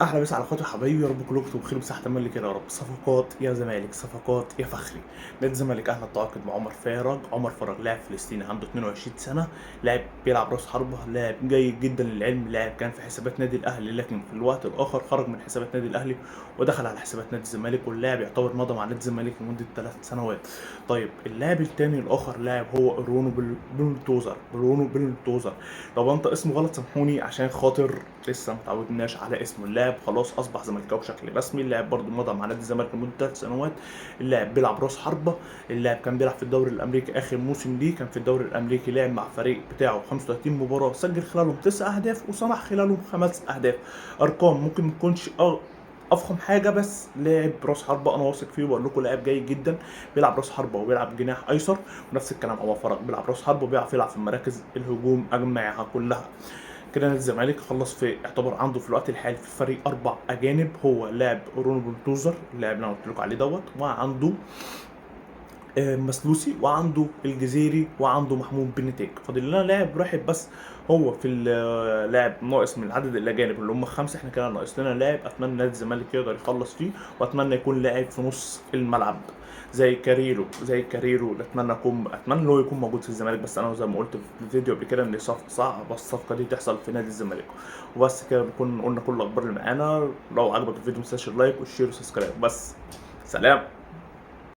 احلى مسا على اخواتي وحبايبي، يا رب كلكم تبقوا بخير وبصحه تمام كده يا رب. صفقات يا زمالك، صفقات يا فخري. نادي الزمالك اهلا التعاقد مع عمر فرج، لاعب فلسطيني عنده 22 سنه، لاعب بيلعب راس حربه، لاعب جيد جدا للعلم، لاعب كان في حسابات نادي الاهلي لكن في الوقت الاخر خرج من حسابات نادي الاهلي ودخل على حسابات نادي الزمالك، واللاعب يعتبر مضى مع نادي الزمالك لمده 3 سنوات. طيب اللاعب الثاني الاخر لاعب هو برونو بلنتوزر. لو انت اسمه غلط سامحوني عشان خاطر لسه متعودناش على اسمه. اللاعب خلاص اصبح زملكاوي بشكل رسمي، اللاعب برضه مضى مع نادي الزمالك لمده 3 سنوات. اللاعب بيلعب راس حربه، اللاعب كان بيلعب في الدوري الامريكي، اخر موسم ليه كان في الدوري الامريكي لعب مع فريق بتاعه 35 مباراه، سجل خلالهم 9 اهداف وصنع خلالهم 5 اهداف. ارقام ممكن ما تكونش افخم حاجه، بس لاعب راس حربه انا واثق فيه وبقول لكم لاعب جيد جدا. بيلعب راس حربه وبيلعب جناح ايسر، ونفس الكلام عمر فرج بيلعب راس حربه وبيعرف يلعب في مراكز الهجوم اجمعها كلها. كده نادي الزمالك خلص في اعتبر عنده في الوقت الحالي في الفريق 4 اجانب، هو لاعب رونو بنتوزر اللاعب اللي انا قلت لكم عليه دوت، وعنده مسلوسي، وعنده الجزيري، وعنده محمود بنتيك. فاضل لنا لاعب واحد بس هو في اللاعب ناقص من عدد الاجانب اللي هم 5. احنا كده ناقص لنا لاعب، اتمنى نادي الزمالك يقدر يخلص فيه، واتمنى يكون لاعب في نص الملعب زي كاريرو. اتمنى ان هو يكون موجود في الزمالك، بس انا زي ما قلت في الفيديو قبل كده ان صعب الصفقه دي تحصل في نادي الزمالك. وبس كده نكون قلنا كل الاخبار اللي معانا. لو عجبك الفيديو ما تنساش اللايك والشير والسبسكرايب. بس سلام.